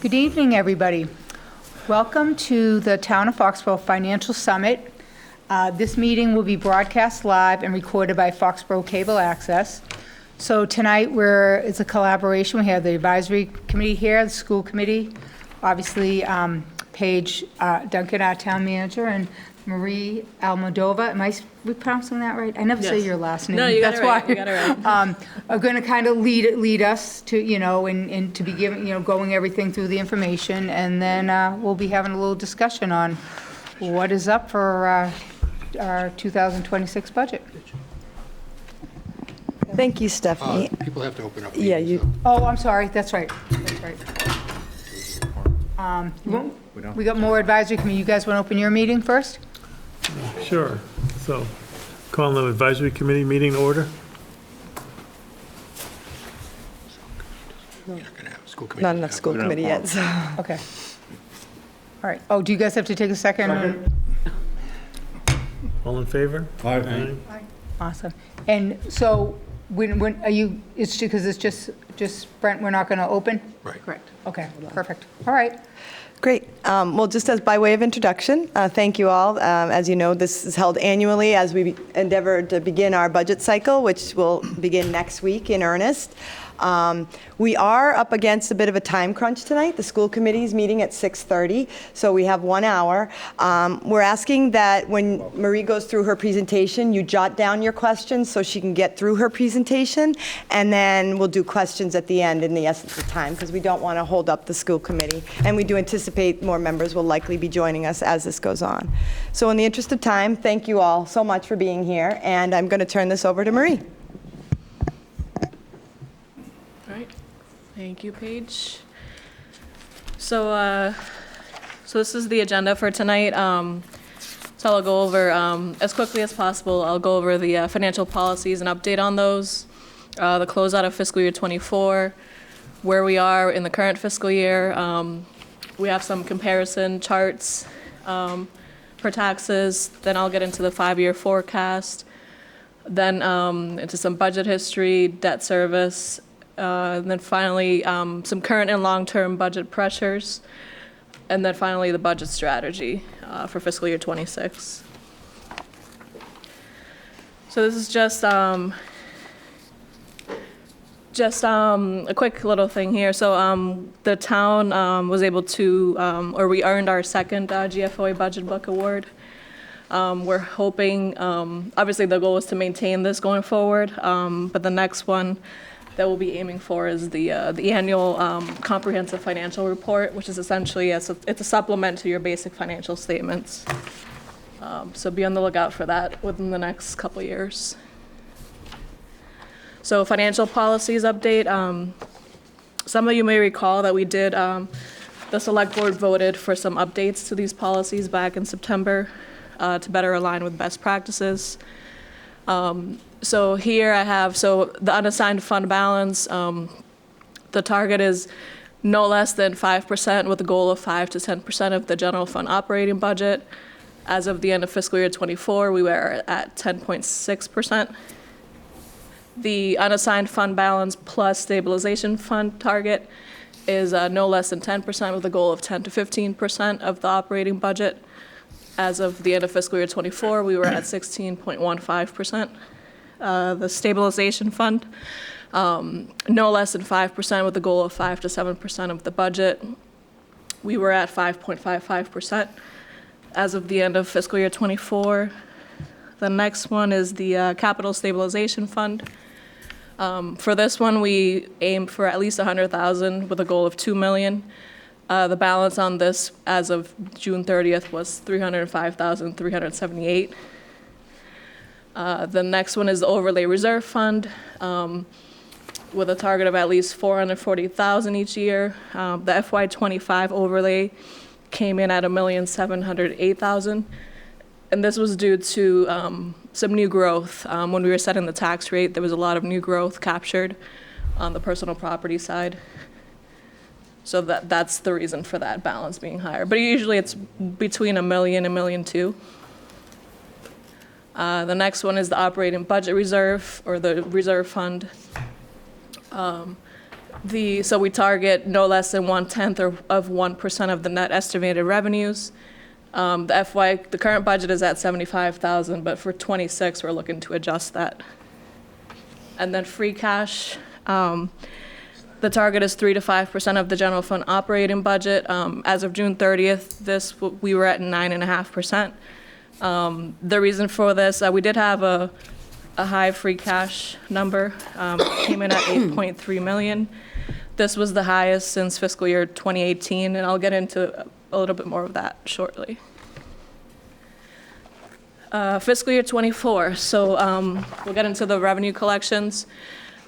Good evening, everybody. Welcome to the Town of Foxborough Financial Summit. This meeting will be broadcast live and recorded by Foxborough Cable Access. So tonight it's a collaboration. We have the advisory committee here, the school committee, obviously Paige Duncan, our town manager, and Marie Almodovar. Am I pronouncing that right? I never say your last name. No, you got That's it right. why. You got it right. Are going to kind of lead us to, and to be giving, going everything through the information, and then we'll be having a little discussion on what is up for our 2026 budget. Thank you, Stephanie. People have to open up. Yeah, meetings, you. Oh, I'm sorry. That's right. That's right. We got more advisory committee. You guys want to open your meeting first? Sure. So, call the advisory committee meeting to order. so you're not gonna have school committee. Not enough school committee yet, so. Okay. All right. Oh, do you guys have to take a second? All in favor? Aye. Awesome. And so, when are you? It's because it's just Brent. We're not going to open. Right. Correct. Okay. Perfect. All right. Great. Well, just as by way of introduction, thank you all. As you know, this is held annually as we endeavor to begin our budget cycle, which will begin next week in earnest. We are up against a bit of a time crunch tonight. The school committee is meeting at 6:30, so we have 1 hour. We're asking that when Marie goes through her presentation, you jot down your questions so she can get through her presentation, and then we'll do questions at the end in the essence of time, because we don't want to hold up the school committee. And we do anticipate more members will likely be joining us as this goes on. So in the interest of time, thank you all so much for being here, and I'm going to turn this over to Marie. All right. Thank you, Paige. So this is the agenda for tonight. So I'll go over, as quickly as possible, I'll go over the financial policies and update on those, the closeout of fiscal year 24, where we are in the current fiscal year. We have some comparison charts for taxes. Then I'll get into the 5-year forecast. Then into some budget history, debt service, and then finally some current and long-term budget pressures, and then finally the budget strategy for fiscal year 26. So this is just a quick little thing here. So the town was able to, or we earned our second GFOA Budget Book Award. We're hoping, obviously the goal is to maintain this going forward, but the next one that we'll be aiming for is the annual comprehensive financial report, which is essentially, it's a supplement to your basic financial statements. So be on the lookout for that within the next couple years. So financial policies update. Some of you may recall that we did, the select board voted for some updates to these policies back in September to better align with best practices. So here I have, the unassigned fund balance, the target is no less than 5% with a goal of 5 to 10% of the general fund operating budget. As of the end of fiscal year 24, we were at 10.6%. The unassigned fund balance plus stabilization fund target is no less than 10% with a goal of 10 to 15% of the operating budget. As of the end of fiscal year 24, we were at 16.15%. The stabilization fund, no less than 5% with a goal of 5 to 7% of the budget. We were at 5.55% as of the end of fiscal year 24. The next one is the capital stabilization fund. For this one, we aimed for at least $100,000 with a goal of $2 million. The balance on this as of June 30th was $305,378. The next one is the overlay reserve fund with a target of at least $440,000 each year. The FY25 overlay came in at $1,708,000. And this was due to some new growth. When we were setting the tax rate, there was a lot of new growth captured on the personal property side. So that's the reason for that balance being higher. But usually it's between $1 million and $1.2 million. The next one is the operating budget reserve, or the reserve fund. So we target no less than 1/10 of 1% of the net estimated revenues. The current budget is at 75,000, but for 26, we're looking to adjust that. And then free cash, the target is 3 to 5% of the general fund operating budget. As of June 30th, we were at 9.5%. The reason for this, we did have a high free cash number, came in at 8.3 million. This was the highest since fiscal year 2018, and I'll get into a little bit more of that shortly. Fiscal year 24, so we'll get into the revenue collections.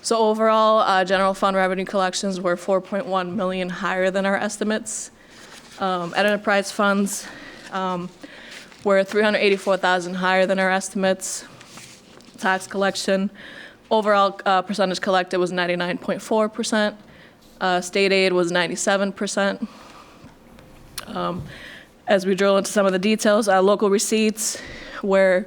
So overall, general fund revenue collections were 4.1 million higher than our estimates. Enterprise funds were 384,000 higher than our estimates. Tax collection, overall percentage collected was 99.4%. State aid was 97%. As we drill into some of the details, local receipts were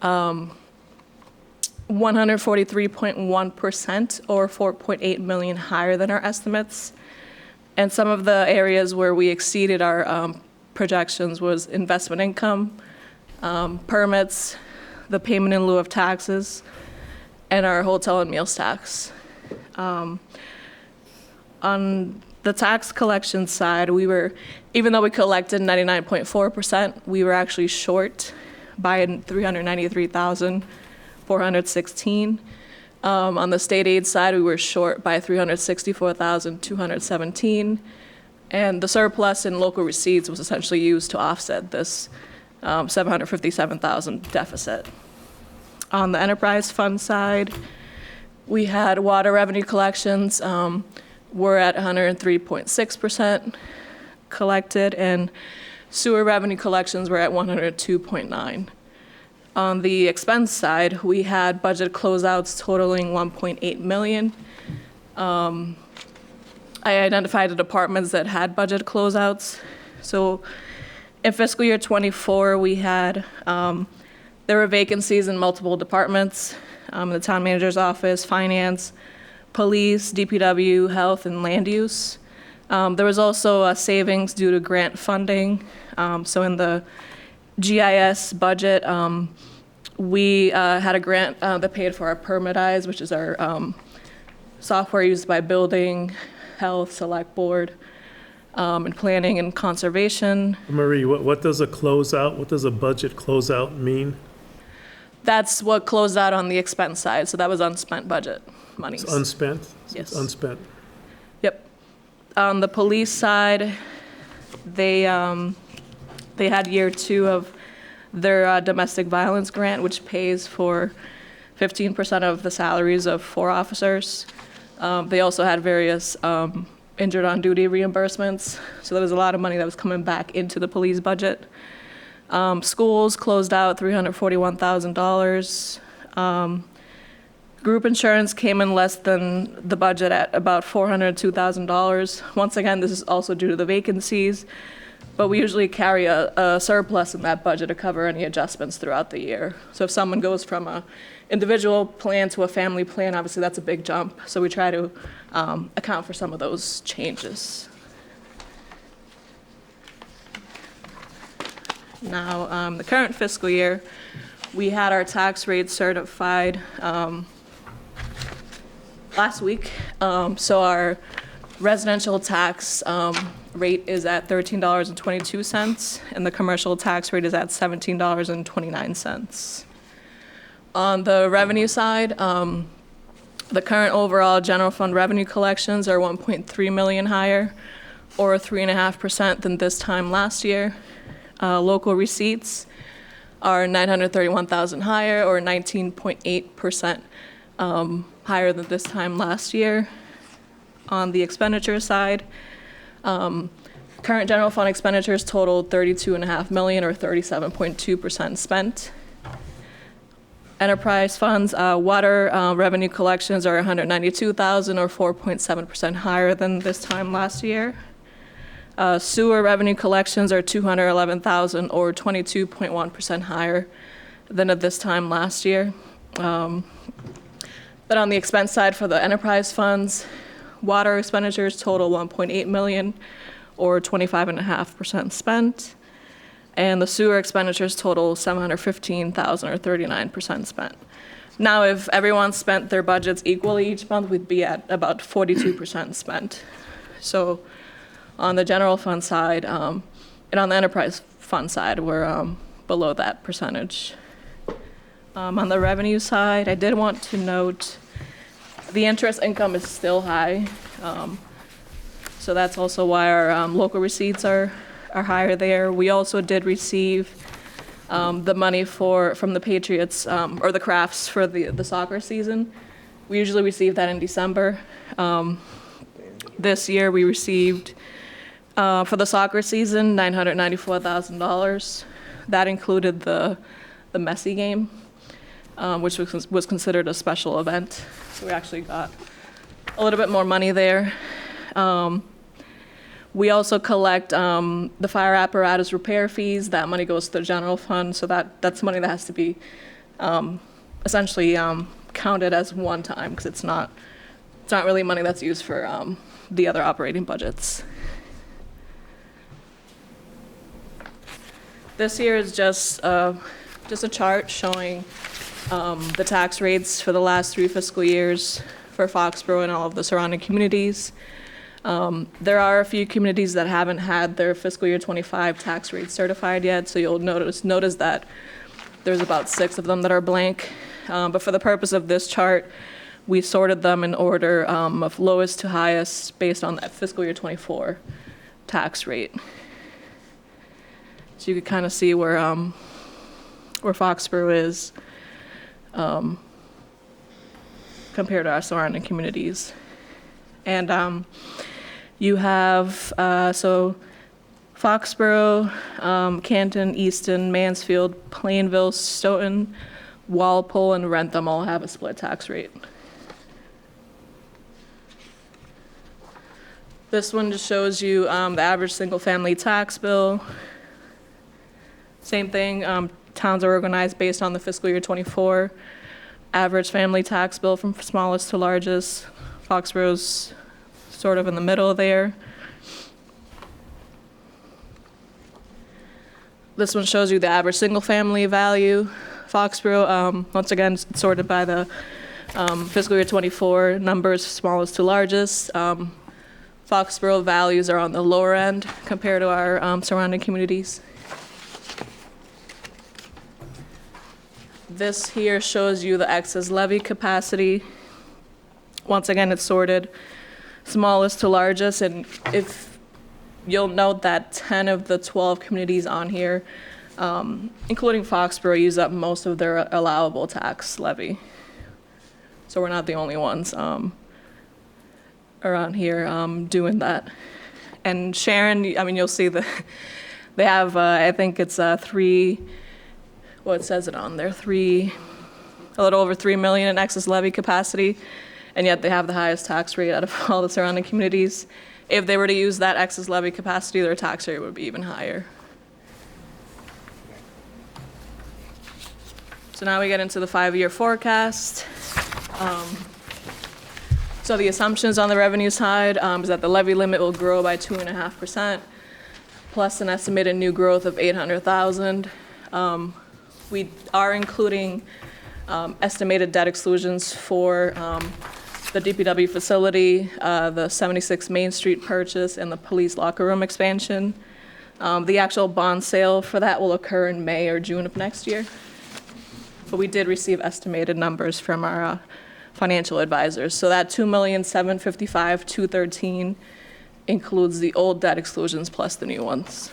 143.1%, or 4.8 million higher than our estimates. And some of the areas where we exceeded our projections was investment income, permits, the payment in lieu of taxes, and our hotel and meals tax. On the tax collection side, even though we collected 99.4%, we were actually short by 393,416. On the state aid side, we were short by 364,217. And the surplus in local receipts was essentially used to offset this 757,000 deficit. On the enterprise fund side, we had water revenue collections were at 103.6% collected, and sewer revenue collections were at 102.9%. On the expense side, we had budget closeouts totaling 1.8 million. I identified the departments that had budget closeouts. So in fiscal year 24, we had, there were vacancies in multiple departments, the town manager's office, finance, police, DPW, health, and land use. There was also a savings due to grant funding. So in the GIS budget, we had a grant that paid for our Permitize, which is our software used by building, health, select board, and planning and conservation. Marie, what does a closeout, what does a budget closeout mean? That's what closed out on the expense side, so that was unspent budget monies. It's unspent? Yes. It's unspent. Yep. On the police side, they had year 2 of their domestic violence grant, which pays for 15% of the salaries of 4 officers. They also had various injured on duty reimbursements, so there was a lot of money that was coming back into the police budget. Schools closed out $341,000. Group insurance came in less than the budget at about $402,000. Once again, this is also due to the vacancies, but we usually carry a surplus in that budget to cover any adjustments throughout the year. So if someone goes from an individual plan to a family plan, obviously that's a big jump. So we try to account for some of those changes. Now, the current fiscal year, we had our tax rate certified last week. So our residential tax rate is at $13.22, and the commercial tax rate is at $17.29. On the revenue side, the current overall general fund revenue collections are 1.3 million higher, or 3.5% than this time last year. Local receipts are 931,000 higher, or 19.8% higher than this time last year. On the expenditure side, current general fund expenditures totaled 32.5 million, or 37.2% spent. Enterprise funds, water revenue collections are 192,000, or 4.7% higher than this time last year. Sewer revenue collections are 211,000, or 22.1% higher than at this time last year. But on the expense side for the enterprise funds, Water expenditures total 1.8 million, or 25.5% spent. And the sewer expenditures total 715,000, or 39% spent. Now, if everyone spent their budgets equally each month, we'd be at about 42% spent. So on the general fund side, and on the enterprise fund side, we're below that percentage. On the revenue side, I did want to note the interest income is still high. So that's also why our local receipts are higher there. We also did receive the money from the Patriots, or the crafts for the soccer season. We usually receive that in December. This year we received, for the soccer season, $994,000. That included the Messi game, which was considered a special event. So we actually got a little bit more money there. We also collect the fire apparatus repair fees. That money goes to the general fund, so that's money that has to be essentially counted as one time, because it's not really money that's used for the other operating budgets. This here is just a chart showing the tax rates for the last 3 fiscal years for Foxborough and all of the surrounding communities. There are a few communities that haven't had their fiscal year 25 tax rates certified yet, so you'll notice that there's about 6 of them that are blank. But for the purpose of this chart, we sorted them in order of lowest to highest based on that fiscal year 24 tax rate. So you can kind of see where Foxborough is compared to our surrounding communities. And you have, so Foxborough, Canton, Easton, Mansfield, Plainville, Stoughton, Walpole, and Rentham all have a split tax rate. This one just shows you the average single-family tax bill. Same thing, towns are organized based on the fiscal year 24 average family tax bill from smallest to largest. Foxborough's sort of in the middle there. This one shows you the average single-family value. Foxborough, once again, sorted by the fiscal year 24 numbers, smallest to largest. Foxborough values are on the lower end compared to our surrounding communities. This here shows you the excess levy capacity. Once again, it's sorted smallest to largest, and if you'll note that 10 of the 12 communities on here, including Foxborough, use up most of their allowable tax levy. So we're not the only ones around here doing that. And Sharon, I mean, you'll see they have, I think it's 3, what says it on there, a little over 3 million in excess levy capacity, and yet they have the highest tax rate out of all the surrounding communities. If they were to use that excess levy capacity, their tax rate would be even higher. So now we get into the 5-year forecast. So the assumptions on the revenue side is that the levy limit will grow by 2.5%, plus an estimated new growth of 800,000. We are including estimated debt exclusions for the DPW facility, the 76 Main Street purchase, and the police locker room expansion. The actual bond sale for that will occur in May or June of next year. But we did receive estimated numbers from our financial advisors. So that $2,755,213 includes the old debt exclusions plus the new ones.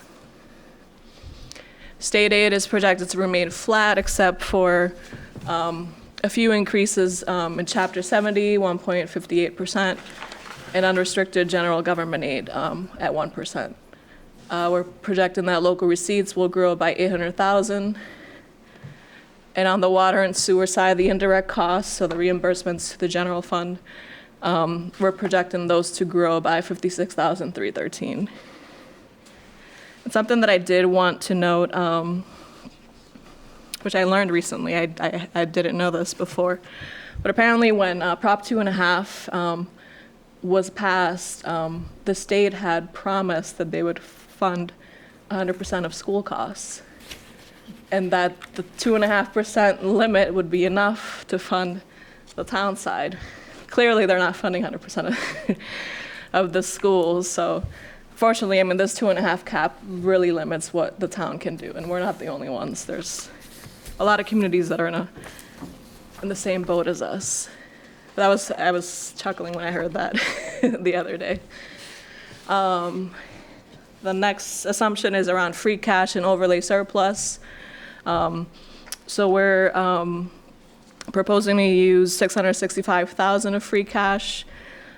State aid is projected to remain flat except for a few increases in Chapter 70, 1.58%, and unrestricted general government aid at 1%. We're projecting that local receipts will grow by 800,000. And on the water and sewer side, the indirect costs, so the reimbursements to the general fund, we're projecting those to grow by 56,313. And something that I did want to note, which I learned recently, I didn't know this before, but apparently when Prop 2.5 was passed, the state had promised that they would fund 100% of school costs, and that the 2.5% limit would be enough to fund the town side. Clearly, they're not funding 100% of the schools, so fortunately, I mean, this 2.5 cap really limits what the town can do, and we're not the only ones. There's a lot of communities that are in the same boat as us. I was chuckling when I heard that the other day. The next assumption is around free cash and overlay surplus. So we're proposing to use $665,000 of free cash.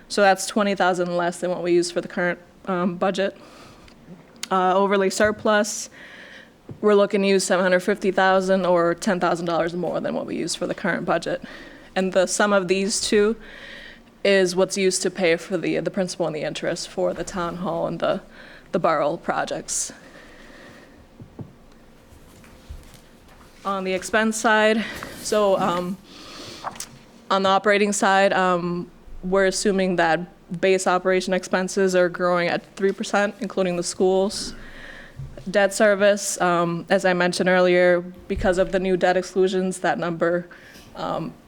So that's $20,000 less than what we use for the current budget. Overlay surplus, we're looking to use $750,000 or $10,000 more than what we use for the current budget. And the sum of these two is what's used to pay for the principal and the interest for the town hall and the borough projects. On the expense side, so on the operating side, we're assuming that base operation expenses are growing at 3%, including the schools. Debt service, as I mentioned earlier, because of the new debt exclusions, that number,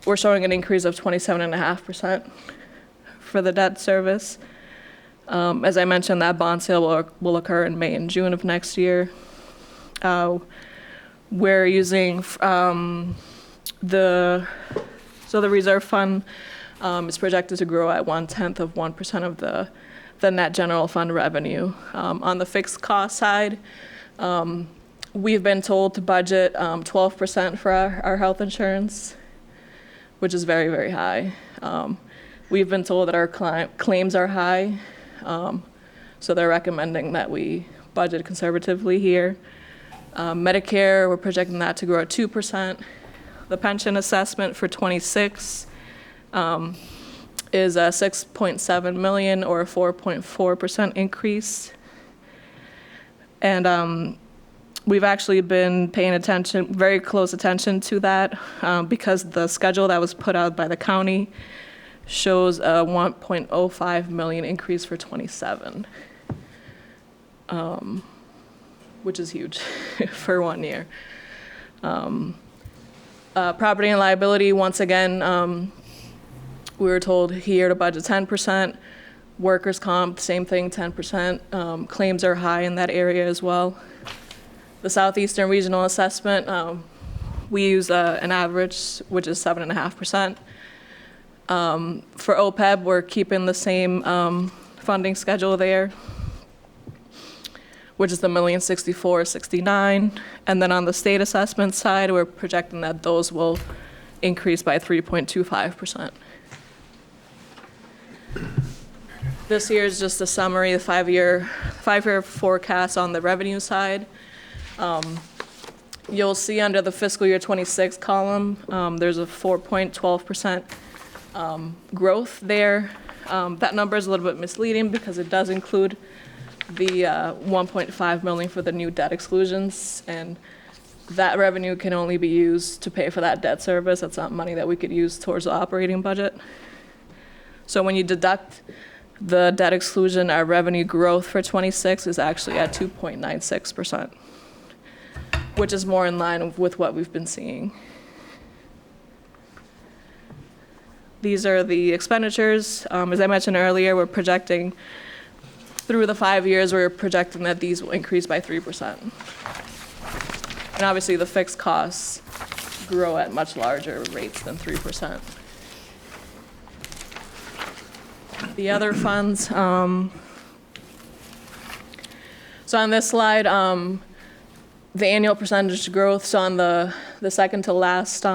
we're showing an increase of 27.5% for the debt service. As I mentioned, that bond sale will occur in May and June of next year. We're using the reserve fund is projected to grow at 0.1% of the net general fund revenue. On the fixed cost side, we've been told to budget 12% for our health insurance, which is very, very high. We've been told that our claims are high, so they're recommending that we budget conservatively here. Medicare, we're projecting that to grow at 2%. The pension assessment for '26 is a $6.7 million or a 4.4% increase. And we've actually been paying very close attention to that because the schedule that was put out by the county shows a $1.05 million increase for '27, which is huge for 1 year. Property and liability, once again, we were told here to budget 10%. Workers' comp, same thing, 10%. Claims are high in that area as well. The Southeastern Regional Assessment, we use an average, which is 7.5%. For OPEB, we're keeping the same funding schedule there, which is the $1,064,069. And then on the state assessment side, we're projecting that those will increase by 3.25%. This year is just a summary, the five-year forecast on the revenue side. You'll see under the fiscal year '26 column, there's a 4.12% growth there. That number is a little bit misleading because it does include the $1.5 million for the new debt exclusions, and that revenue can only be used to pay for that debt service. That's not money that we could use towards the operating budget. So when you deduct the debt exclusion, our revenue growth for '26 is actually at 2.96%, which is more in line with what we've been seeing. These are the expenditures. As I mentioned earlier, we're projecting through the 5 years, we're projecting that these will increase by 3%. And obviously the fixed costs grow at much larger rates than 3%. The other funds, so on this slide, the annual percentage growth, so on the second to last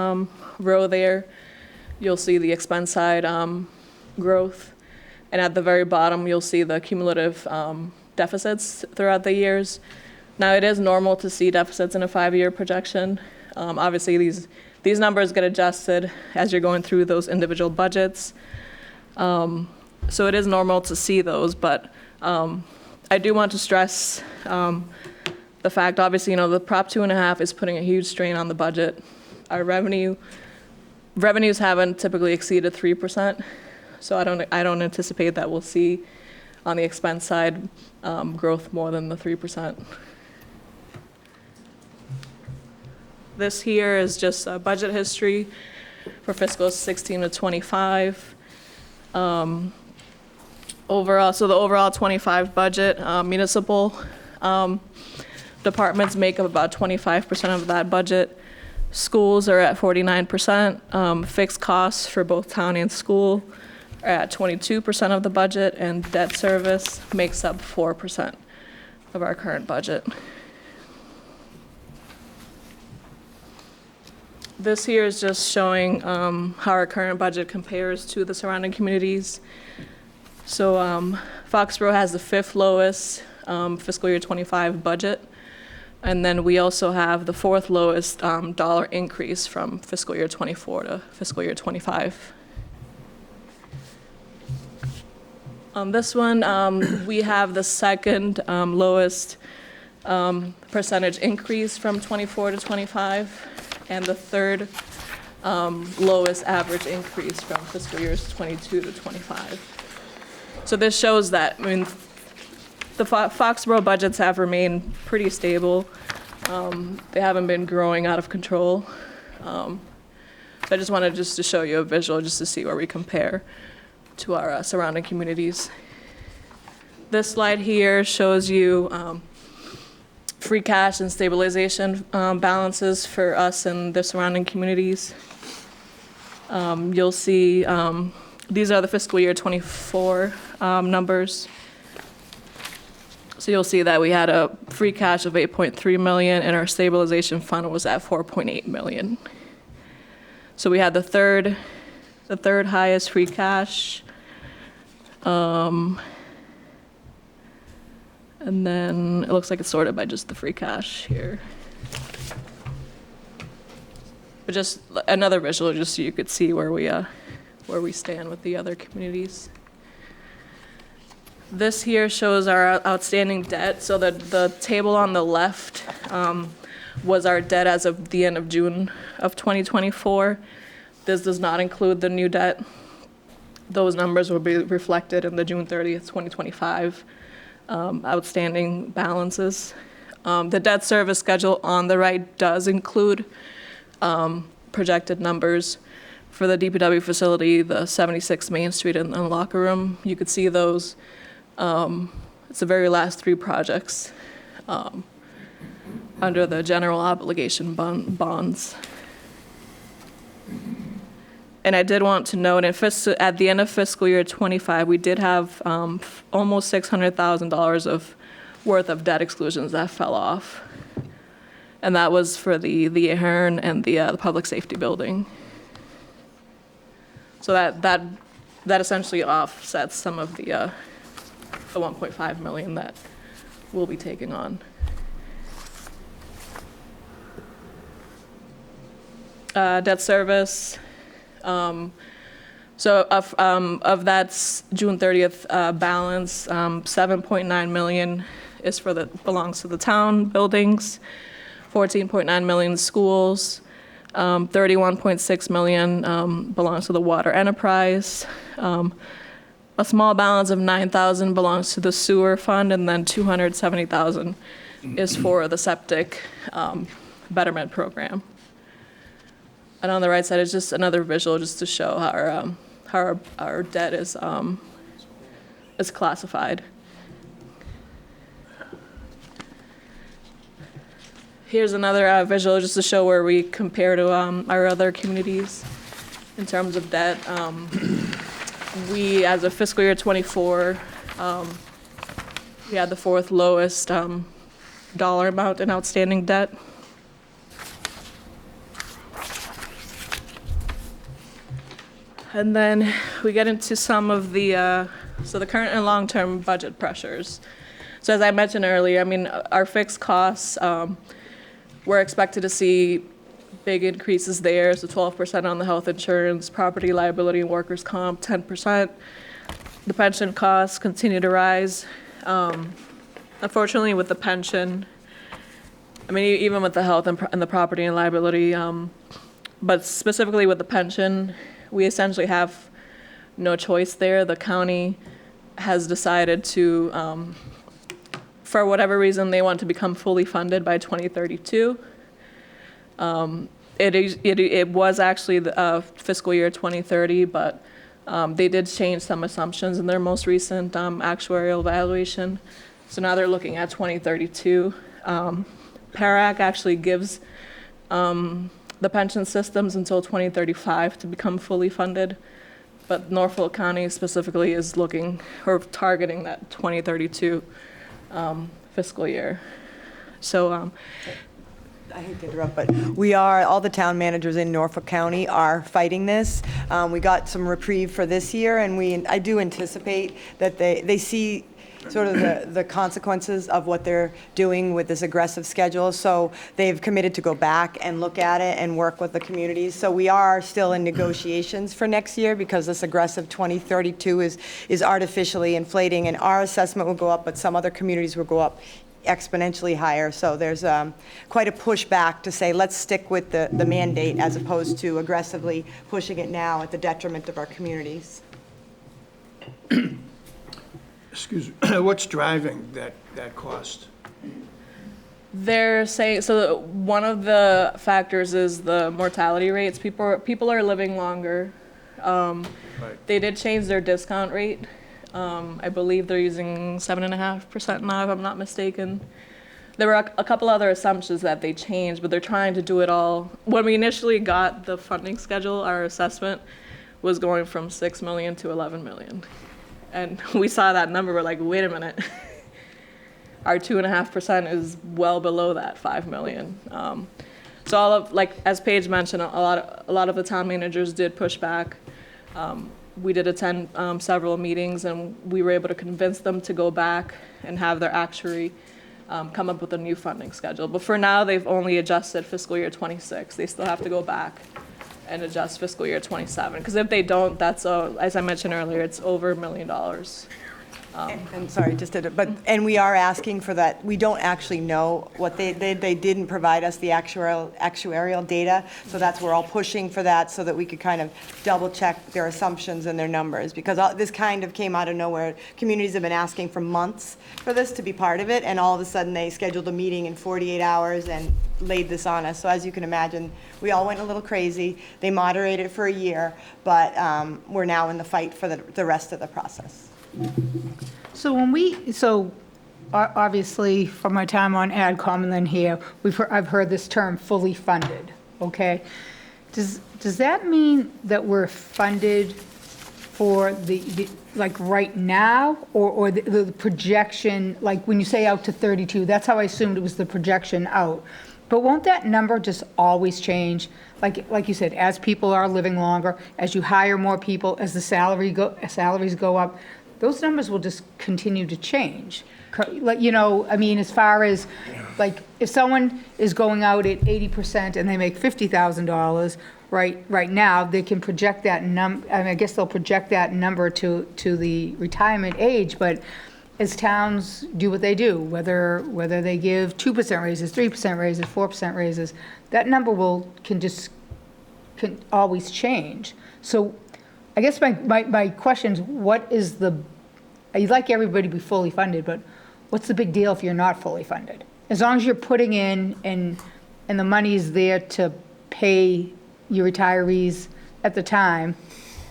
row there, you'll see the expense side growth. And at the very bottom, you'll see the cumulative deficits throughout the years. Now, it is normal to see deficits in a 5-year projection. Obviously, these numbers get adjusted as you're going through those individual budgets. So it is normal to see those, but I do want to stress the fact, obviously, the Prop 2.5 is putting a huge strain on the budget. Our revenues haven't typically exceeded 3%. So I don't anticipate that we'll see on the expense side growth more than the 3%. This here is just a budget history for fiscal 16 to 25. Overall, so the overall 25 budget, municipal departments make up about 25% of that budget. Schools are at 49%. Fixed costs for both town and school are at 22% of the budget, and debt service makes up 4% of our current budget. This here is just showing how our current budget compares to the surrounding communities. So Foxborough has the 5th lowest fiscal year 25 budget. And then we also have the 4th lowest dollar increase from fiscal year 24 to fiscal year 25. On this one, we have the 2nd lowest percentage increase from 24 to 25, and the 3rd lowest average increase from fiscal years 22 to 25. So this shows that, I mean, the Foxborough budgets have remained pretty stable. They haven't been growing out of control. So I just wanted to show you a visual just to see where we compare to our surrounding communities. This slide here shows you free cash and stabilization balances for us and the surrounding communities. You'll see these are the fiscal year 24 numbers. So you'll see that we had a free cash of 8.3 million and our stabilization fund was at 4.8 million. So we had the third highest free cash. And then it looks like it's sorted by just the free cash here. But just another visual just so you could see where we stand with the other communities. This here shows our outstanding debt. So the table on the left was our debt as of the end of June of 2024. This does not include the new debt. Those numbers will be reflected in the June 30th, 2025 outstanding balances. The debt service schedule on the right does include projected numbers for the DPW facility, the 76 Main Street and locker room. You could see those. It's the very last 3 projects under the general obligation bonds. And I did want to note, at the end of fiscal year 25, we did have almost $600,000 of worth of debt exclusions that fell off. And that was for the Ahern and the public safety building. So that essentially offsets some of the 1.5 million that we'll be taking on. Debt service. So of that June 30th balance, 7.9 million is belongs to the town buildings, 14.9 million schools, 31.6 million belongs to the water enterprise. A small balance of 9,000 belongs to the sewer fund, and then 270,000 is for the septic betterment program. And on the right side is just another visual just to show how our debt is classified. Here's another visual just to show where we compare to our other communities in terms of debt. We, as of fiscal year 24, we had the 4th lowest dollar amount in outstanding debt. And then we get into some of the current and long-term budget pressures. So as I mentioned earlier, I mean, our fixed costs, we're expected to see big increases there. So 12% on the health insurance, property liability, and workers' comp, 10%. The pension costs continue to rise. Unfortunately, with the pension, I mean, even with the health and the property and liability, but specifically with the pension, we essentially have no choice there. The county has decided to, for whatever reason, they want to become fully funded by 2032. It was actually the fiscal year 2030, but they did change some assumptions in their most recent actuarial evaluation. So now they're looking at 2032. PARAC actually gives the pension systems until 2035 to become fully funded, but Norfolk County specifically is looking or targeting that 2032 fiscal year. So I hate to interrupt, but all the town managers in Norfolk County are fighting this. We got some reprieve for this year, and I do anticipate that they see sort of the consequences of what they're doing with this aggressive schedule. So they've committed to go back and look at it and work with the communities. So we are still in negotiations for next year because this aggressive 2032 is artificially inflating, and our assessment will go up, but some other communities will go up exponentially higher. So there's quite a pushback to say, let's stick with the mandate as opposed to aggressively pushing it now at the detriment of our communities. Excuse me, what's driving that cost? they're saying, so one of the factors is the mortality rates. People are living longer. They did change their discount rate. I believe they're using 7.5% now, if I'm not mistaken. There were a couple other assumptions that they changed, but they're trying to do it all. When we initially got the funding schedule, our assessment was going from 6 million to 11 million. And we saw that number, we're like, wait a minute. Our 2.5% is well below that 5 million. So all of, like, as Paige mentioned, a lot of the town managers did push back. We did attend several meetings, and we were able to convince them to go back and have their actuary come up with a new funding schedule. But for now, they've only adjusted fiscal year 26. They still have to go back and adjust fiscal year 27. Because if they don't, that's, as I mentioned earlier, it's over $1 million. And sorry, and we are asking for that. We don't actually know what they didn't provide us the actuarial data, so that's, we're all pushing for that so that we could kind of double check their assumptions and their numbers, because this kind of came out of nowhere. Communities have been asking for months for this to be part of it, and all of a sudden they scheduled a meeting in 48 hours and laid this on us. So as you can imagine, we all went a little crazy. They moderated for a year, but we're now in the fight for the rest of the process. So obviously, from my time on AdCom and then here, I've heard this term fully funded, okay? Does that mean that we're funded for the like right now, or the projection, like when you say out to 32, that's how I assumed it was the projection out. But won't that number just always change? Like you said, as people are living longer, as you hire more people, as the salaries go up, those numbers will just continue to change. Like, you know, I mean, as far as, like, if someone is going out at 80% and they make $50,000 right now, they can project that number. I mean, I guess they'll project that number to the retirement age. But as towns do what they do, whether they give 2% raises, 3% raises, 4% raises, that number can always change. So I guess my question is, I'd like everybody to be fully funded, but what's the big deal if you're not fully funded? As long as you're putting in and the money is there to pay your retirees at the time,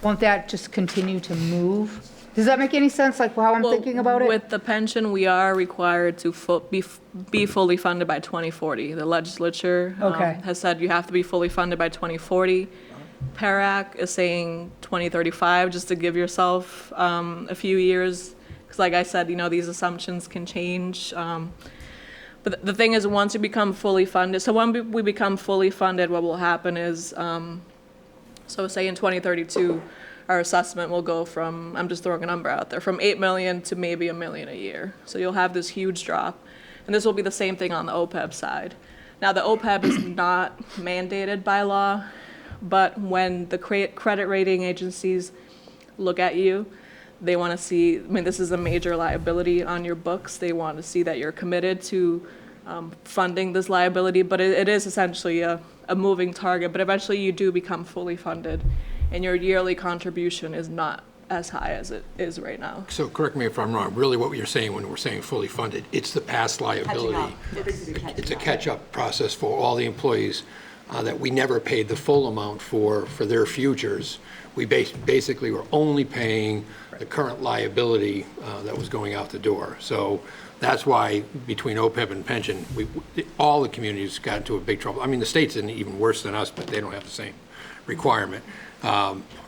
won't that just continue to move? Does that make any sense, like how I'm thinking about it? With the pension, we are required to be fully funded by 2040. The legislature has said you have to be fully funded by 2040. PARAC is saying 2035, just to give yourself a few years, because like I said, you know, these assumptions can change. But the thing is, once you become fully funded, so when we become fully funded, what will happen is, so say in 2032, our assessment will go from, I'm just throwing a number out there, from 8 million to maybe $1 million a year. So you'll have this huge drop. And this will be the same thing on the OPEB side. Now, the OPEB is not mandated by law, but when the credit rating agencies look at you, they want to see, I mean, this is a major liability on your books. They want to see that you're committed to funding this liability, but it is essentially a moving target. But eventually you do become fully funded, and your yearly contribution is not as high as it is right now. So correct me if I'm wrong, really what you're saying when we're saying fully funded, it's the past liability. It's a catch-up process for all the employees that we never paid the full amount for their futures. We basically were only paying the current liability that was going out the door. So that's why between OPEB and pension, all the communities got into a big trouble. I mean, the state's in even worse than us, but they don't have the same requirement.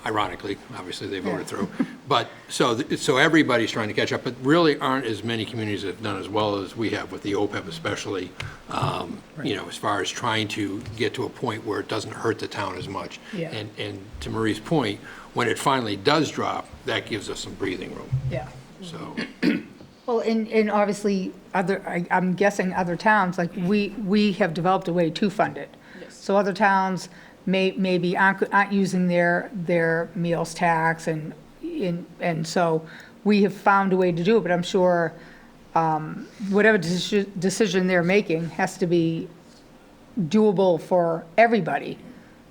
Ironically, obviously they voted through. But so everybody's trying to catch up, but really aren't as many communities that have done as well as we have with the OPEB especially, you know, as far as trying to get to a point where it doesn't hurt the town as much. Yeah. And to Marie's point, when it finally does drop, that gives us some breathing room. Yeah. So, Well, and obviously, I'm guessing other towns, like, we have developed a way to fund it. Yes. So other towns maybe aren't using their meals tax, and so we have found a way to do it, but I'm sure whatever decision they're making has to be doable for everybody,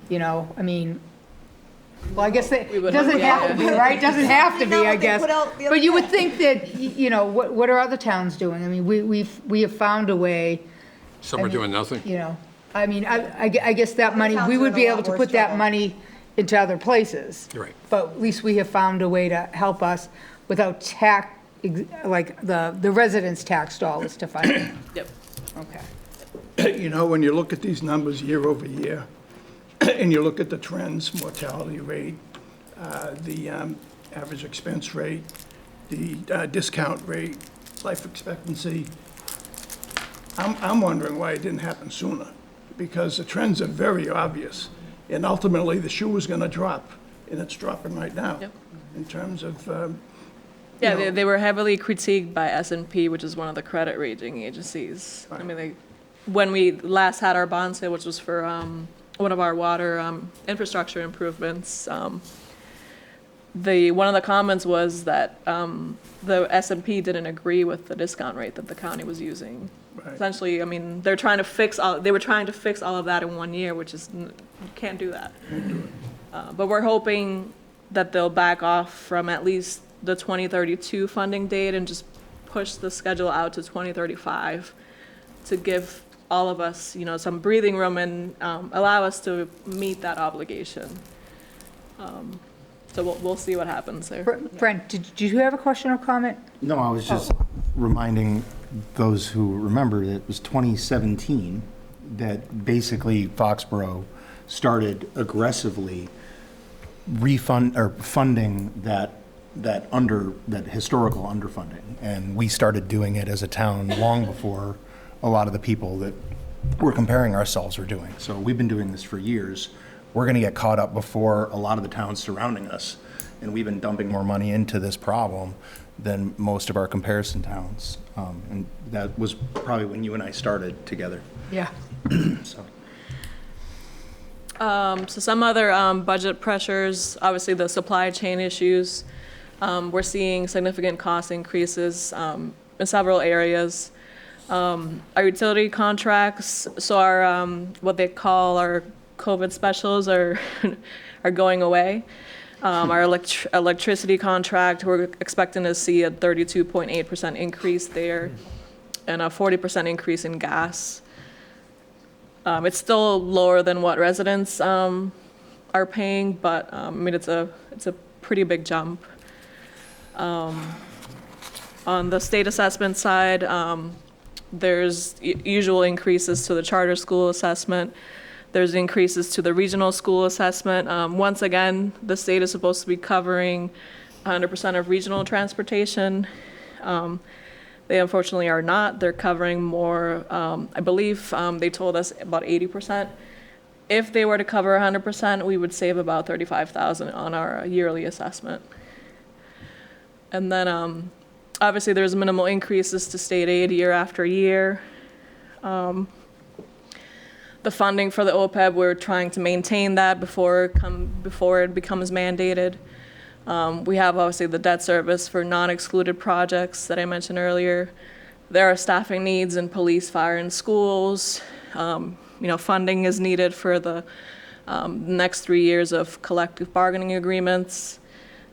you know? I mean, well, I guess it doesn't have to be, right? Doesn't have to be, I guess. But you would think that, you know, what are other towns doing? I mean, we have found a way. some are doing nothing. You know, I mean, I guess that money, towns we are would in be a lot able to worse put that trouble. money into other places. Right. But at least we have found a way to help us without like the residents' tax dollars to fund it. Yep. Okay. You know, when you look at these numbers year over year, and you look at the trends, mortality rate, the average expense rate, the discount rate, life expectancy, I'm wondering why it didn't happen sooner, because the trends are very obvious, and ultimately, the shoe is going to drop, and it's dropping right now. Yep. In terms of, Yeah, know- they were heavily critiqued by S&P, which is one of the credit rating agencies. I mean, when we last had our bond sale, which was for one of our water infrastructure improvements, one of the comments was that the S&P didn't agree with the discount rate that the county was using. Right. Essentially, I mean, they were trying to fix all of that in 1 year, which is, you can't do that. But we're hoping that they'll back off from at least the 2032 funding date and just push the schedule out to 2035 to give all of us, you know, some breathing room and allow us to meet that obligation. So we'll see what happens there. Brent, did you have a question or comment? No, I was just reminding those who remember that it was 2017 that basically Foxborough started aggressively funding that historical underfunding. And we started doing it as a town long before a lot of the people that we're comparing ourselves are doing. So we've been doing this for years. We're going to get caught up before a lot of the towns surrounding us. And we've been dumping more money into this problem than most of our comparison towns. And that was probably when you and I started together. Yeah. So. So some other budget pressures, obviously the supply chain issues. We're seeing significant cost increases in several areas. Our utility contracts, so our what they call our COVID specials are going away. Our electricity contract, we're expecting to see a 32.8% increase there and a 40% increase in gas. It's still lower than what residents are paying, but I mean, it's a pretty big jump. On the state assessment side, there's usual increases to the charter school assessment. There's increases to the regional school assessment. Once again, the state is supposed to be covering 100% of regional transportation. They unfortunately are not. They're covering more, I believe they told us about 80%. If they were to cover 100%, we would save about $35,000 on our yearly assessment. And then obviously there's minimal increases to state aid year after year. The funding for the OPEB, we're trying to maintain that before it becomes mandated. We have obviously the debt service for non-excluded projects that I mentioned earlier. There are staffing needs in police, fire, and schools. Funding is needed for the next 3 years of collective bargaining agreements.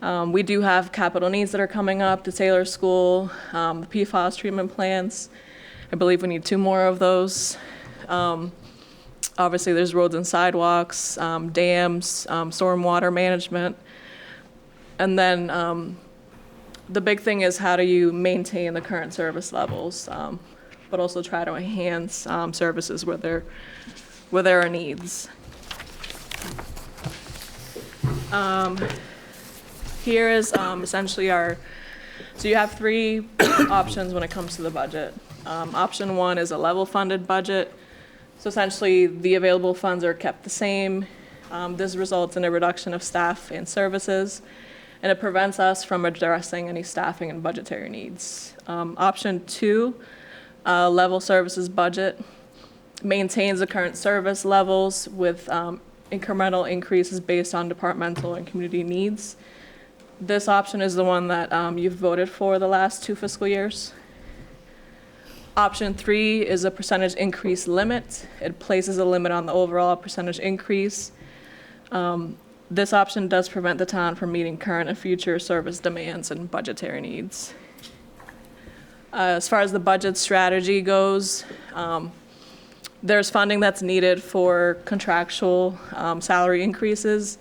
We do have capital needs that are coming up, the Taylor School, the PFAS treatment plants. I believe we need 2 more of those. Obviously, there's roads and sidewalks, dams, stormwater management. And then the big thing is how do you maintain the current service levels, but also try to enhance services where there are needs. Here is essentially so you have 3 options when it comes to the budget. Option 1 is a level funded budget. So essentially the available funds are kept the same. This results in a reduction of staff and services, and it prevents us from addressing any staffing and budgetary needs. Option 2, level services budget, maintains the current service levels with incremental increases based on departmental and community needs. This option is the one that you've voted for the last 2 fiscal years. Option 3 is a percentage increase limit. It places a limit on the overall percentage increase. This option does prevent the town from meeting current and future service demands and budgetary needs. As far as the budget strategy goes, there's funding that's needed for contractual salary increases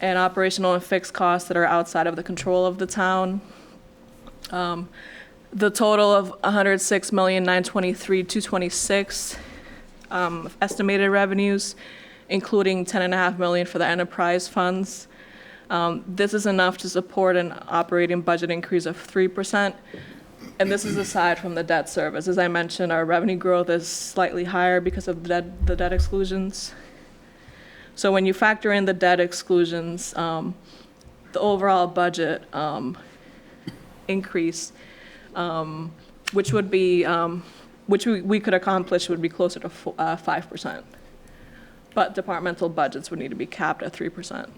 and operational and fixed costs that are outside of the control of the town. The total of $106,923,226 estimated revenues, including $10.5 million for the enterprise funds. This is enough to support an operating budget increase of 3%. And this is aside from the debt service. As I mentioned, our revenue growth is slightly higher because of the debt exclusions. So when you factor in the debt exclusions, the overall budget increase, which would be, which we could accomplish, would be closer to 5%. But departmental budgets would need to be capped at 3%.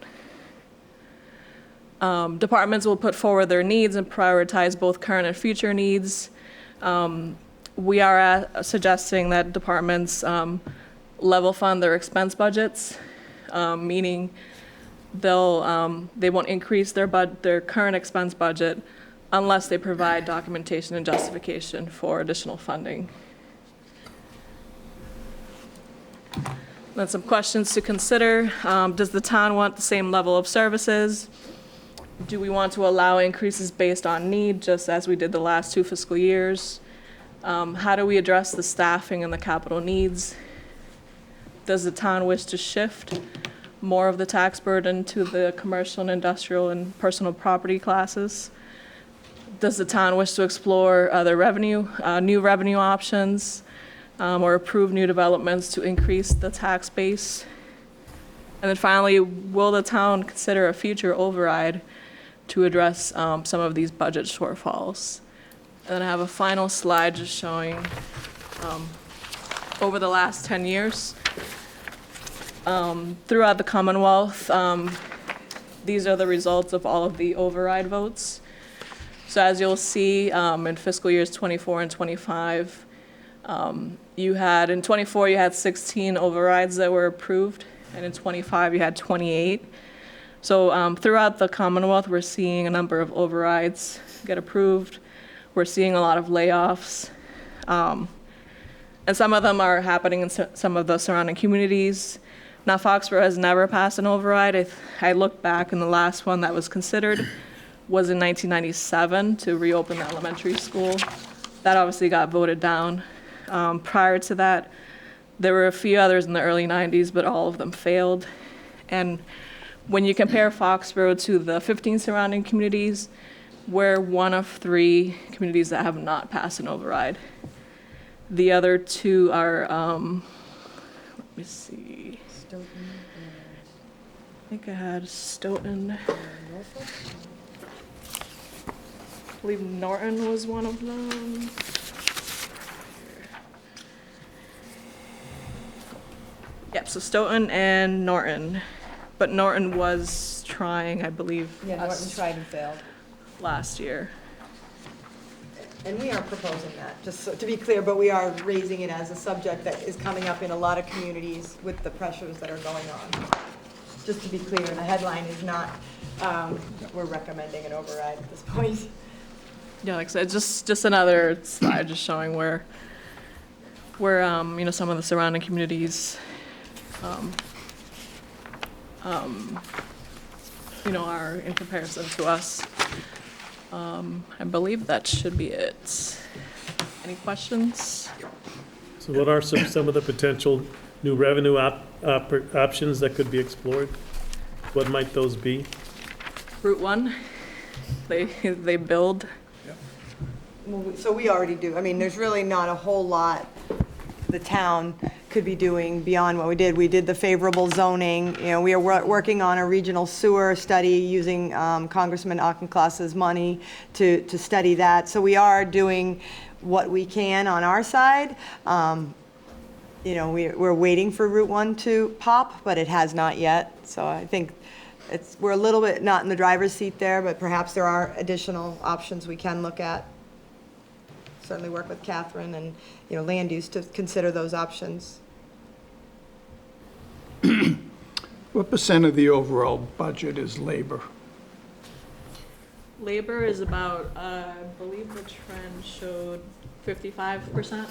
Departments will put forward their needs and prioritize both current and future needs. We are suggesting that departments level fund their expense budgets, meaning they won't increase their current expense budget unless they provide documentation and justification for additional funding. Then some questions to consider. Does the town want the same level of services? Do we want to allow increases based on need, just as we did the last 2 fiscal years? How do we address the staffing and the capital needs? Does the town wish to shift more of the tax burden to the commercial and industrial and personal property classes? Does the town wish to explore other new revenue options, or approve new developments to increase the tax base? And then finally, will the town consider a future override to address some of these budget shortfalls? And then I have a final slide just showing over the last 10 years, throughout the Commonwealth, these are the results of all of the override votes. So as you'll see, in fiscal years 24 and 25, in 24 you had 16 overrides that were approved, and in 25 you had 28. So throughout the Commonwealth, we're seeing a number of overrides get approved. We're seeing a lot of layoffs. And some of them are happening in some of the surrounding communities. Now, Foxborough has never passed an override. I looked back, and the last one that was considered was in 1997 to reopen the elementary school. That obviously got voted down. Prior to that, there were a few others in the early 90s, but all of them failed. And when you compare Foxborough to the 15 surrounding communities, we're one of 3 communities that have not passed an override. The other 2 are, let me see. Stoughton. I think I had Stoughton. I believe Norton was one of them. Yep, so Stoughton and Norton. But Norton was trying, I believe, Norton tried and failed. last year. And we are proposing that, just so, to be clear, but we are raising it as a subject that is coming up in a lot of communities with the pressures that are going on. Just to be clear, the headline is not We're recommending an override at this point. Yeah, like I said, just another slide just showing where some of the surrounding communities, are in comparison to us. I believe that should be it. Any questions? So what are some of the potential new revenue options that could be explored? What might those be? Route 1, they build. So we already do. I mean, there's really not a whole lot the town could be doing beyond what we did. We did the favorable zoning. We are working on a regional sewer study using Congressman Auchincloss's money to study that. So we are doing what we can on our side. We're waiting for Route 1 to pop, but it has not yet. So I think we're a little bit not in the driver's seat there, but perhaps there are additional options we can look at. Certainly work with Catherine and, land use to consider those options. What percent of the overall budget is labor? Labor is about, I believe the trend showed 55%.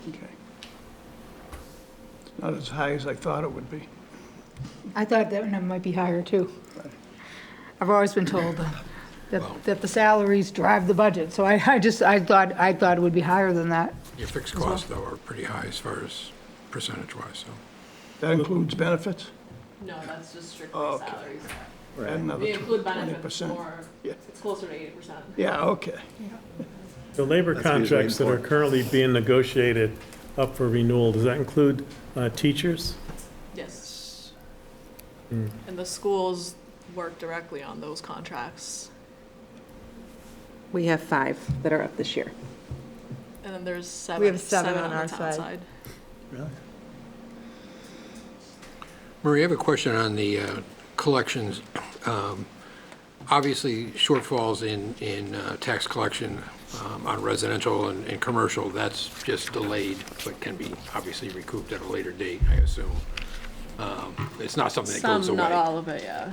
Okay. Not as high as I thought it would be. I thought that number might be higher, too. I've always been told that the salaries drive the budget, so I thought it would be higher than that. Your fixed costs, though, are pretty high as far as percentage-wise, so. That includes benefits? No, that's just strictly Okay. salaries. Add another We include benefits 20%. more, Yeah. it's closer to 80%. Yeah, okay. The labor contracts that are currently being negotiated up for renewal, does that include teachers? Yes. And the schools work directly on those contracts. We have 5 that are up this year. And then there's 7. We have 7 on the our town side. Marie, I have a question on the collections. Obviously, shortfalls in tax collection on residential and commercial, that's just delayed, but can be obviously recouped at a later date, I assume. It's not something that goes Some, away. not all of it, yeah.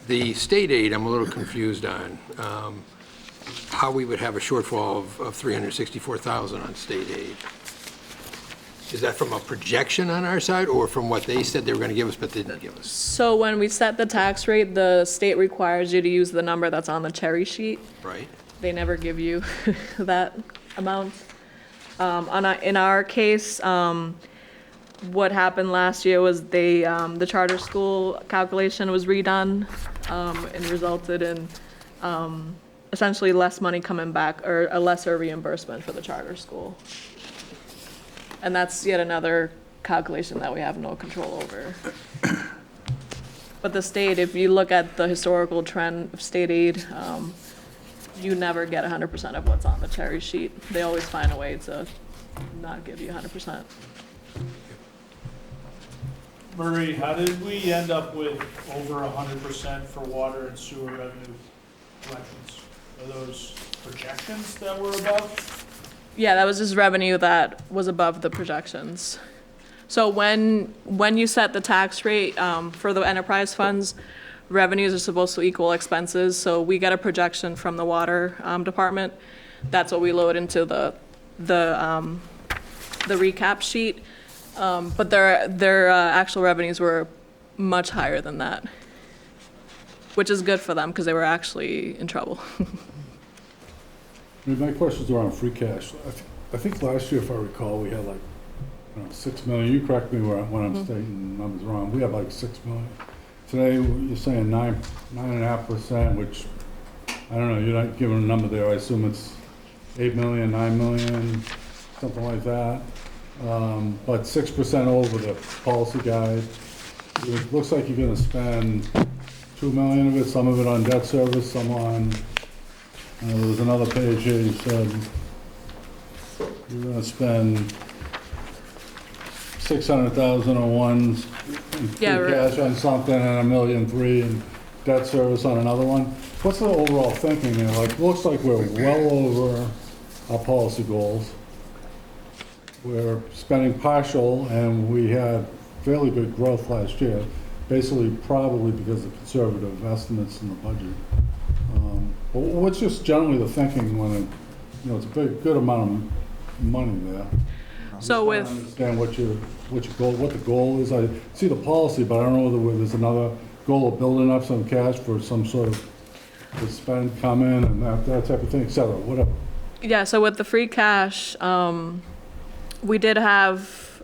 The state aid, I'm a little confused on how we would have a shortfall of $364,000 on state aid. Is that from a projection on our side, or from what they said they were going to give us but didn't give us? So when we set the tax rate, the state requires you to use the number that's on the cherry sheet. Right? They never give you that amount. In our case, what happened last year was the charter school calculation was redone and resulted in essentially less money coming back, or a lesser reimbursement for the charter school. And that's yet another calculation that we have no control over. But the state, if you look at the historical trend of state aid, you never get 100% of what's on the cherry sheet. They always find a way to not give you 100%. Marie, how did we end up with over 100% for water and sewer revenue collections? Are those projections that were above? Yeah, that was just revenue that was above the projections. So when you set the tax rate for the enterprise funds, revenues are supposed to equal expenses. So we get a projection from the water department. That's what we load into the recap sheet. But their actual revenues were much higher than that, which is good for them because they were actually in trouble. My question's around free cash. I think last year, if I recall, we had like, 6 million. You correct me when I'm stating numbers wrong. We have like 6 million. Today, you're saying 9.5%, which, I don't know, you're not giving a number there. I assume it's 8 million, 9 million, something like that. But 6% over the policy guide. It looks like you're gonna spend 2 million of it, some of it on debt service, some on, there was another page here, you said you're gonna spend 600,000 on one, free cash on something, and $1.3 million in debt service on another one. What's the overall thinking there? Like, looks like we're well over our policy goals. We're spending partial, and we had fairly good growth last year. basically probably because of conservative estimates in the budget. But what's just generally the thinking when, it's a good amount of money there? So I understand what the goal is. I see the policy, but I don't know whether there's another goal of building up some cash for some sort of spend coming and that type of thing, et cetera, whatever. Yeah, so with the free cash, we did have,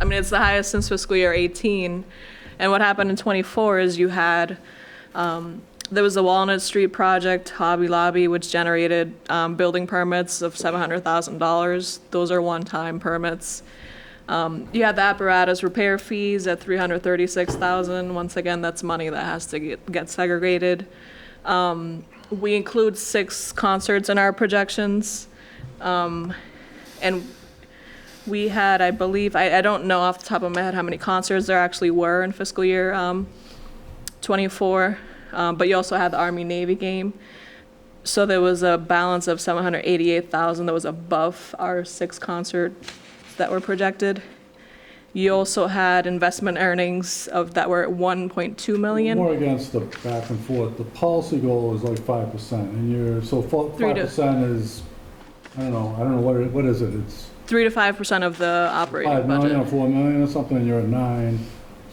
it's the highest since fiscal year 18. And what happened in 24 is you had, there was the Walnut Street project, Hobby Lobby, which generated building permits of $700,000. Those are one-time permits. You had the apparatus repair fees at $336,000. Once again, that's money that has to get segregated. We include 6 concerts in our projections. And we had, I believe, I don't know off the top of my head how many concerts there actually were in fiscal year 24. But you also had the Army-Navy game. So there was a balance of $788,000 that was above our 6 concerts that were projected. You also had investment earnings that were at $1.2 million. More against the back and forth. The policy goal is like 5%, and 5% is, I don't know, what is it? It's 3 to 5% of the operating $5 budget. million or $4 million or something, and you're at 9.